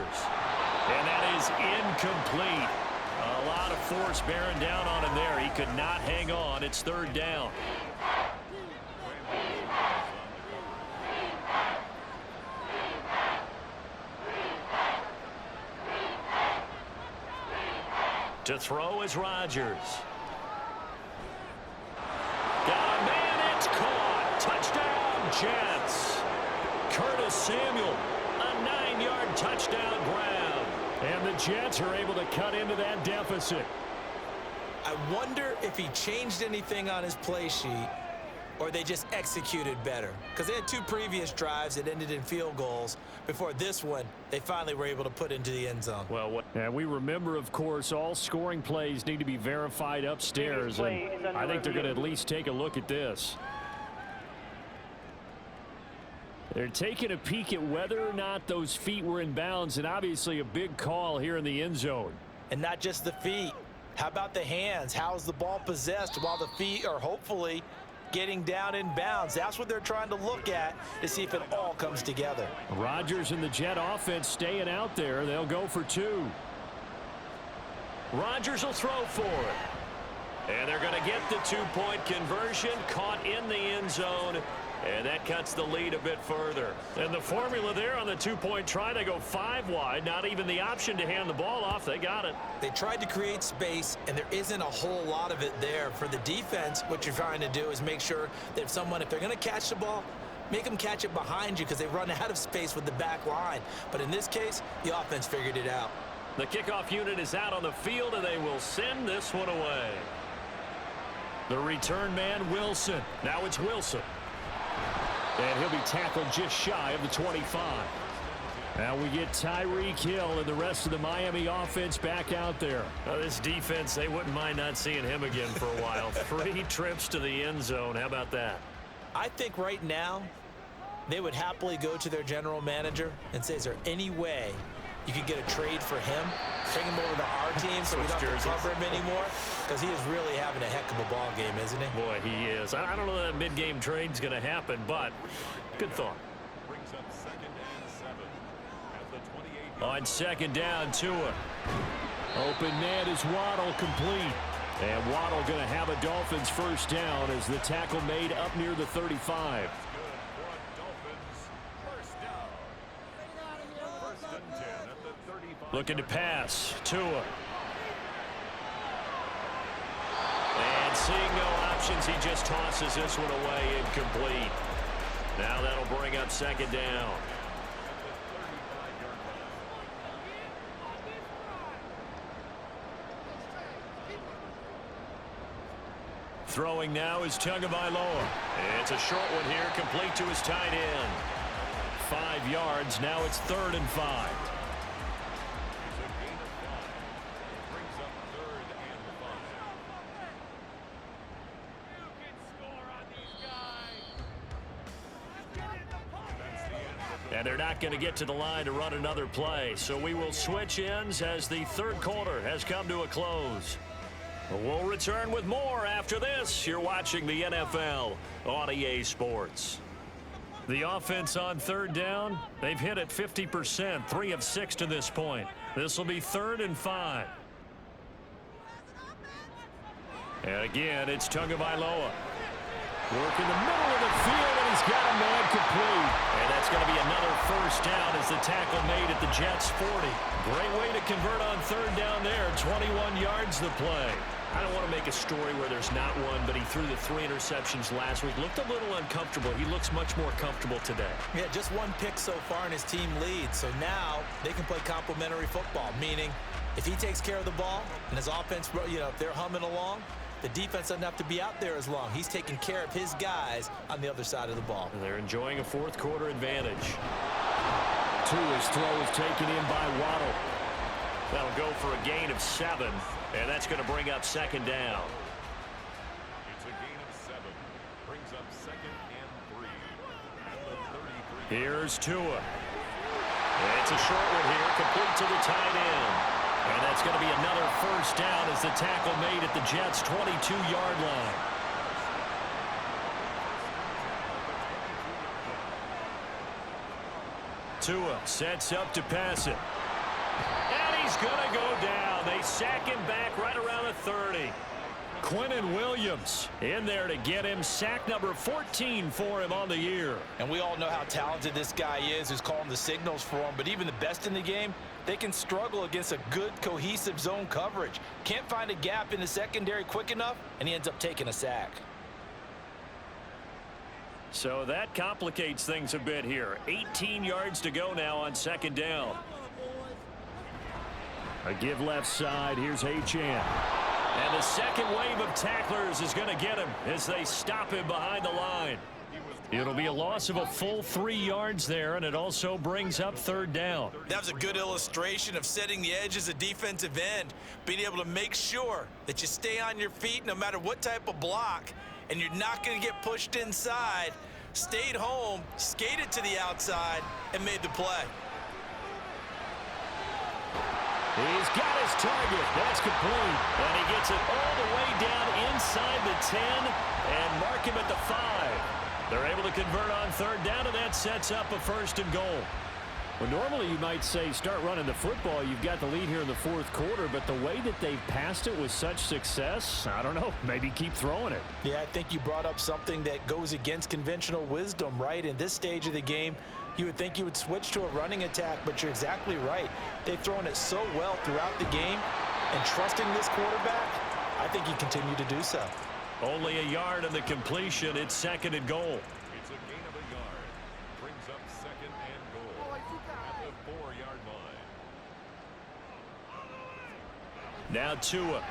And that is incomplete. A lot of force bearing down on him there. He could not hang on. It's 3rd down. To throw is Rodgers. Got a man, it's caught. Touchdown, Jets. Curtis Samuel, a 9-yard touchdown grab. And the Jets are able to cut into that deficit. I wonder if he changed anything on his play sheet or they just executed better. Because they had 2 previous drives that ended in field goals. Before this one, they finally were able to put into the end zone. Well, and we remember, of course, all scoring plays need to be verified upstairs. And I think they're going to at least take a look at this. They're taking a peek at whether or not those feet were in bounds, and obviously a big call here in the end zone. And not just the feet. How about the hands? How's the ball possessed while the feet are hopefully getting down in bounds? That's what they're trying to look at to see if it all comes together. Rodgers and the Jet offense staying out there. They'll go for 2. Rodgers will throw for it. And they're going to get the 2-point conversion, caught in the end zone. And that cuts the lead a bit further. And the formula there on the 2-point try, they go 5 wide. Not even the option to hand the ball off. They got it. They tried to create space, and there isn't a whole lot of it there. For the defense, what you're trying to do is make sure that if they're going to catch the ball, make them catch it behind you because they run out of space with the back line. But in this case, the offense figured it out. The kickoff unit is out on the field, and they will send this one away. The return man, Wilson. Now it's Wilson. And he'll be tackled just shy of the 25. Now we get Tyreek Hill and the rest of the Miami offense back out there. This defense, they wouldn't mind not seeing him again for a while. 3 trips to the end zone. How about that? I think right now they would happily go to their general manager and say, is there any way you could get a trade for him? Bring him over to our team so we don't have to cover him anymore? Because he is really having a heck of a ball game, isn't he? Boy, he is. I don't know that mid-game trade's going to happen, but good thought. Brings up 2nd and 7 at the 28. On 2nd down, Tua. Open man is Waddle, complete. And Waddle going to have a Dolphins 1st down as the tackle made up near the 35. Looking to pass. Tua. And seeing no options, he just tosses this one away, incomplete. Now that'll bring up 2nd down. Throwing now is Tagovailoa. It's a short one here, complete to his tight end. 5 yards, now it's 3rd and 5. And they're not going to get to the line to run another play. So we will switch ends as the 3rd quarter has come to a close. We'll return with more after this. You're watching the NFL on EA Sports. The offense on 3rd down, they've hit it 50%, 3 of 6 to this point. This will be 3rd and 5. And again, it's Tagovailoa. Work in the middle of the field, and he's got a man complete. And that's going to be another 1st down as the tackle made at the Jets' 40. Great way to convert on 3rd down there. 21 yards the play. I don't want to make a story where there's not one, but he threw the 3 interceptions last week. Looked a little uncomfortable. He looks much more comfortable today. Yeah, just 1 pick so far, and his team leads. So now they can play complementary football, meaning if he takes care of the ball and his offense, if they're humming along, the defense doesn't have to be out there as long. He's taking care of his guys on the other side of the ball. And they're enjoying a 4th quarter advantage. Tua's throw is taken in by Waddle. That'll go for a gain of 7, and that's going to bring up second down. It's a gain of 7. Brings up 2nd and 3. At the 33. Here's Tua. It's a short one here, complete to the tight end. And that's going to be another first down as the tackle made at the Jets' 22-yard line. Tua sets up to pass it. And he's going to go down. They sack him back right around the 30. Quinnen Williams in there to get him. Sack number 14 for him on the year. And we all know how talented this guy is who's calling the signals for him. But even the best in the game, they can struggle against a good, cohesive zone coverage. Can't find a gap in the secondary quick enough, and he ends up taking a sack. So that complicates things a bit here. 18 yards to go now on second down. A give left side. Here's Achane. And the second wave of tacklers is going to get him as they stop him behind the line. It'll be a loss of a full 3 yards there, and it also brings up third down. That was a good illustration of setting the edge as a defensive end, being able to make sure that you stay on your feet no matter what type of block, and you're not going to get pushed inside. Stayed home, skated to the outside, and made the play. He's got his target. That's complete. And he gets it all the way down inside the 10 and mark him at the 5. They're able to convert on third down, and that sets up a first and goal. Well, normally you might say start running the football. You've got the lead here in the fourth quarter, but the way that they've passed it with such success, I don't know, maybe keep throwing it. Yeah, I think you brought up something that goes against conventional wisdom, right? In this stage of the game, you would think you would switch to a running attack, but you're exactly right. They've thrown it so well throughout the game, and trusting this quarterback, I think you continue to do so. Only a yard on the completion. It's second and goal. It's a gain of a yard. Brings up 2nd and goal. At the 4-yard line. Now Tua.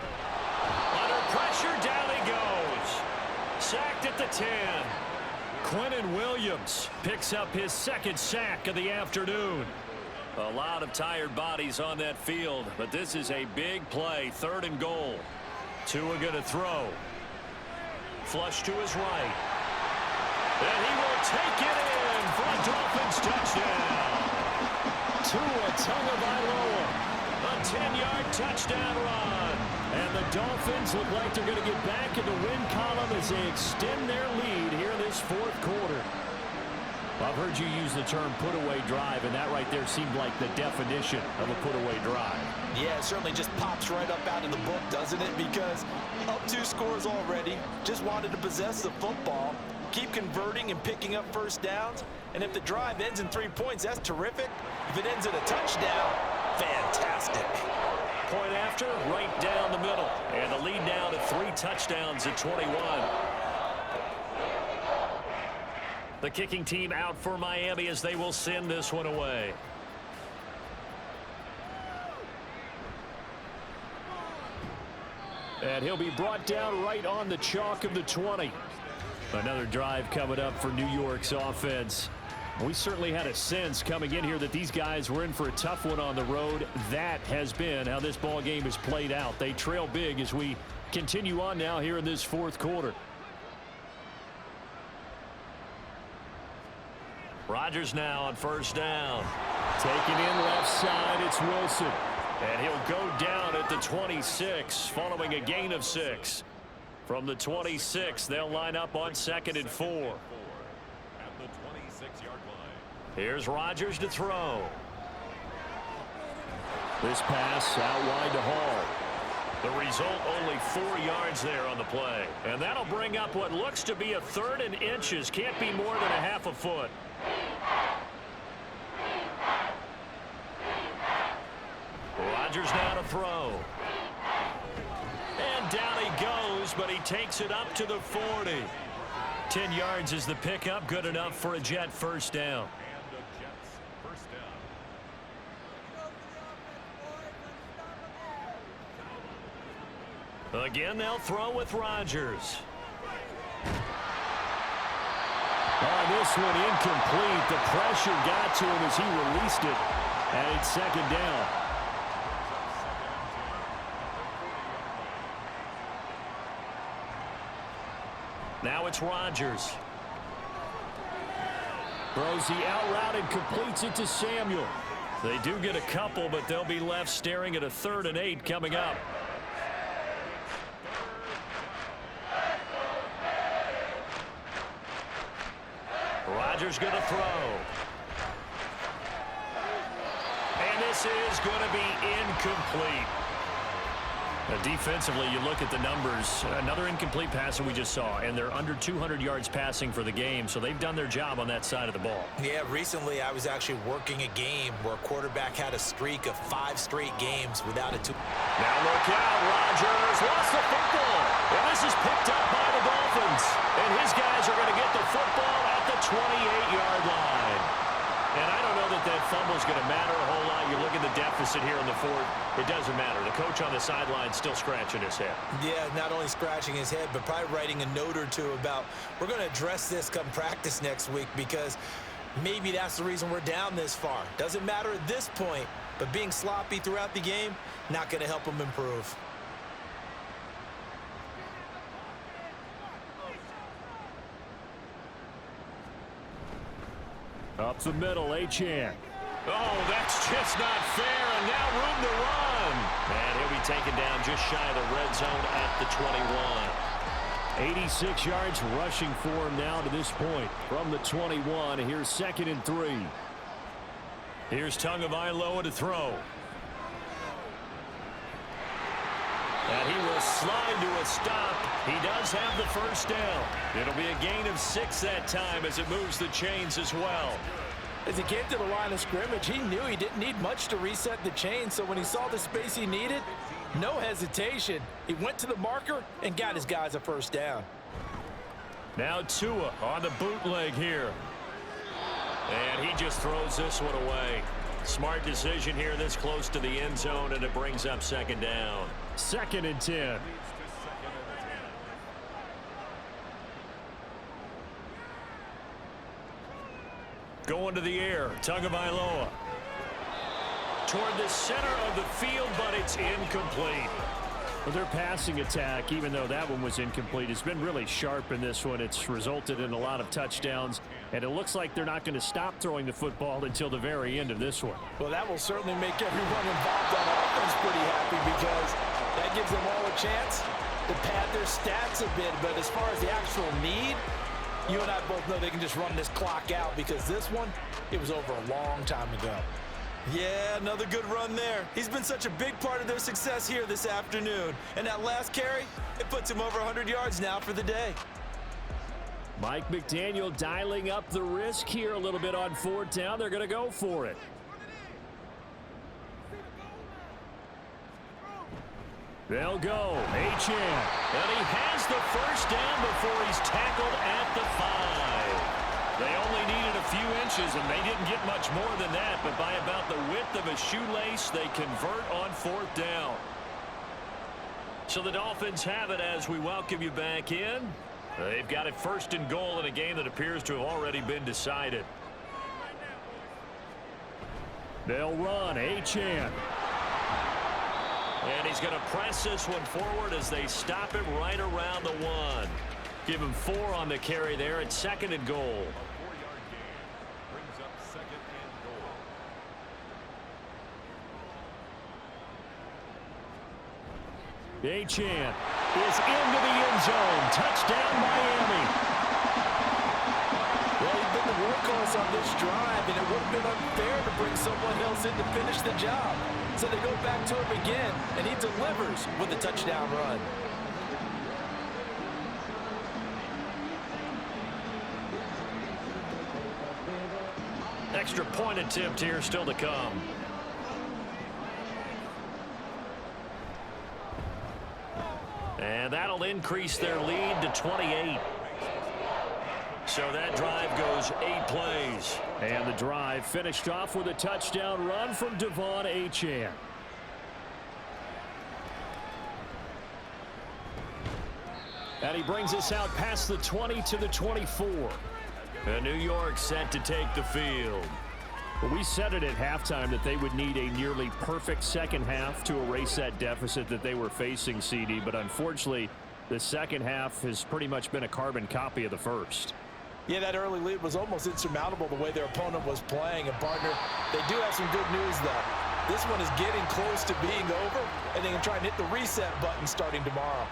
Under pressure, down he goes. Sacked at the 10. Quinnen Williams picks up his second sack of the afternoon. A lot of tired bodies on that field, but this is a big play. Third and goal. Tua going to throw. Flush to his right. And he will take it in for a Dolphins touchdown. Tua Tagovailoa. A 10-yard touchdown run. And the Dolphins look like they're going to get back in the win column as they extend their lead here in this fourth quarter. I've heard you use the term put-away drive, and that right there seemed like the definition of a put-away drive. Yeah, it certainly just pops right up out of the book, doesn't it? Because up 2 scores already, just wanted to possess the football, keep converting and picking up first downs, and if the drive ends in 3 points, that's terrific. If it ends in a touchdown, fantastic. Point after, right down the middle, and the lead now to 3 touchdowns at 21. The kicking team out for Miami as they will send this one away. And he'll be brought down right on the chalk of the 20. Another drive coming up for New York's offense. We certainly had a sense coming in here that these guys were in for a tough one on the road. That has been how this ball game has played out. They trail big as we continue on now here in this fourth quarter. Rodgers now on first down. Taken in left side, it's Wilson. And he'll go down at the 26 following a gain of 6. From the 26, they'll line up on 2nd and 4. At the 26-yard line. Here's Rodgers to throw. This pass out wide to Hall. The result, only 4 yards there on the play. And that'll bring up what looks to be a 3rd and inches. Can't be more than a half a foot. Rodgers now to throw. And down he goes, but he takes it up to the 40. 10 yards is the pickup, good enough for a Jet first down. And the Jets first down. Again, they'll throw with Rodgers. This one incomplete. The pressure got to him as he released it. And it's second down. Now it's Rodgers. Throws the out route and completes it to Samuel. They do get a couple, but they'll be left staring at a 3rd and 8 coming up. Rodgers going to throw. And this is going to be incomplete. Defensively, you look at the numbers. Another incomplete pass that we just saw, and they're under 200 yards passing for the game, so they've done their job on that side of the ball. Yeah, recently I was actually working a game where a quarterback had a streak of 5 straight games without a two. Now look out, Rodgers lost the football, and this is picked up by the Dolphins, and his guys are going to get the football at the 28-yard line. And I don't know that fumble is going to matter a whole lot. You look at the deficit here in the 4th, it doesn't matter. The coach on the sideline still scratching his head. Yeah, not only scratching his head, but probably writing a note or two about, we're going to address this come practice next week, because maybe that's the reason we're down this far. Doesn't matter at this point, but being sloppy throughout the game, not going to help him improve. Up the middle, Achane. Oh, that's just not fair, and now room to run. And he'll be taken down just shy of the red zone at the 21. 86 yards rushing for him now to this point. From the 21, here's 2nd and 3. Here's Tagovailoa to throw. And he will slide to a stop. He does have the first down. It'll be a gain of 6 that time as it moves the chains as well. As he came to the line of scrimmage, he knew he didn't need much to reset the chain, so when he saw the space he needed, no hesitation. He went to the marker and got his guys a first down. Now Tua on the bootleg here. And he just throws this one away. Smart decision here this close to the end zone, and it brings up 2nd down. 2nd and 10. Going to the air, Tagovailoa. Toward the center of the field, but it's incomplete. Well, their passing attack, even though that one was incomplete, has been really sharp in this one. It's resulted in a lot of touchdowns, and it looks like they're not going to stop throwing the football until the very end of this one. Well, that will certainly make everyone involved on offense pretty happy, because that gives them all a chance to pad their stats a bit. But as far as the actual need, you and I both know they can just run this clock out, because this one, it was over a long time ago. Yeah, another good run there. He's been such a big part of their success here this afternoon. And that last carry, it puts him over 100 yards now for the day. Mike McDaniel dialing up the risk here a little bit on 4th down. They're going to go for it. They'll go. Achane. And he has the first down before he's tackled at the 5. They only needed a few inches, and they didn't get much more than that, but by about the width of a shoelace, they convert on 4th down. So the Dolphins have it as we welcome you back in. They've got it 1st and goal in a game that appears to have already been decided. They'll run. Achane. And he's going to press this one forward as they stop him right around the 1. Give him 4 on the carry there at 2nd and goal. 4-yard gain brings up 2nd and goal. Achane is into the end zone. Touchdown, Miami. Well, he's been the workhorse on this drive, and it would have been unfair to bring someone else in to finish the job. So they go back to him again, and he delivers with a touchdown run. Extra point attempt here still to come. And that'll increase their lead to 28. So that drive goes 8 plays. And the drive finished off with a touchdown run from Devon Achane. And he brings us out past the 20 to the 24. And New York set to take the field. Well, we said it at halftime that they would need a nearly perfect second half to erase that deficit that they were facing, CD. But unfortunately, the second half has pretty much been a carbon copy of the first. Yeah, that early lead was almost insurmountable the way their opponent was playing. And, partner, they do have some good news, though. This one is getting close to being over, and they can try and hit the reset button starting tomorrow.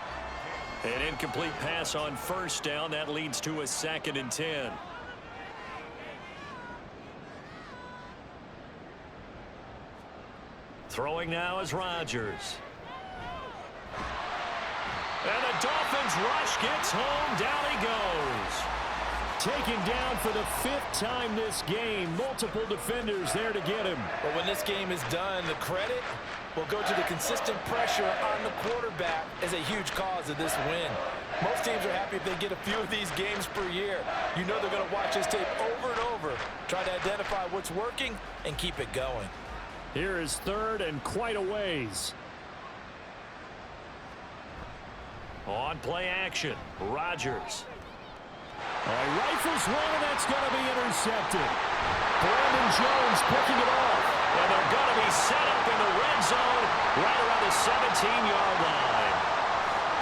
An incomplete pass on first down. That leads to a 2nd and 10. Throwing now is Rodgers. And the Dolphins rush gets home. Down he goes. Taken down for the 5th time this game. Multiple defenders there to get him. But when this game is done, the credit will go to the consistent pressure on the quarterback as a huge cause of this win. Most teams are happy if they get a few of these games per year. You know they're going to watch this tape over and over, try to identify what's working, and keep it going. Here is 3rd and quite a ways. On play action, Rodgers. Rifles one, and that's going to be intercepted. Brandon Jones picking it off. And they're going to be set up in the red zone right around the 17-yard line.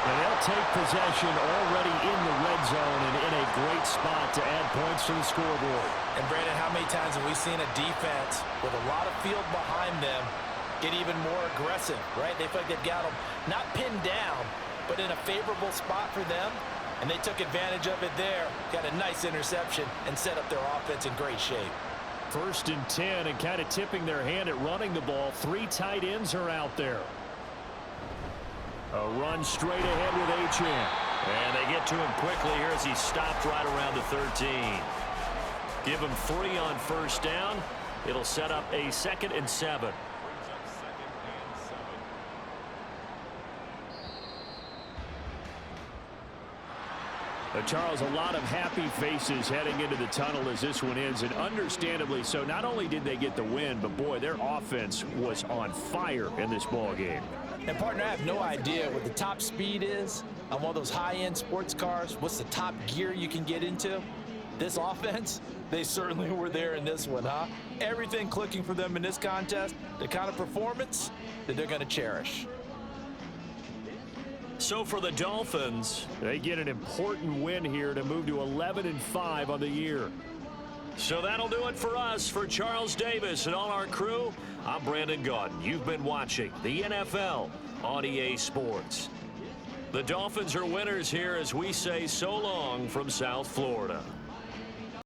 And they'll take possession already in the red zone and in a great spot to add points to the scoreboard. And, Brandon, how many times have we seen a defense with a lot of field behind them get even more aggressive, right? They feel like they've got them not pinned down, but in a favorable spot for them. And they took advantage of it there, got a nice interception, and set up their offense in great shape. 1st and 10, and kind of tipping their hand at running the ball. 3 tight ends are out there. A run straight ahead with Achane. And they get to him quickly here as he stopped right around the 13. Give him 3 on first down. It'll set up a 2nd and 7. Charles, a lot of happy faces heading into the tunnel as this one ends, and understandably so. Not only did they get the win, but boy, their offense was on fire in this ball game. And, partner, I have no idea what the top speed is on one of those high-end sports cars. What's the top gear you can get into? This offense, they certainly were there in this one, huh? Everything clicking for them in this contest, the kind of performance that they're going to cherish. So for the Dolphins, they get an important win here to move to 11-5 on the year. So that'll do it for us. For Charles Davis and all our crew, I'm Brandon Gaudin. You've been watching the NFL on EA Sports. The Dolphins are winners here as we say so long from South Florida.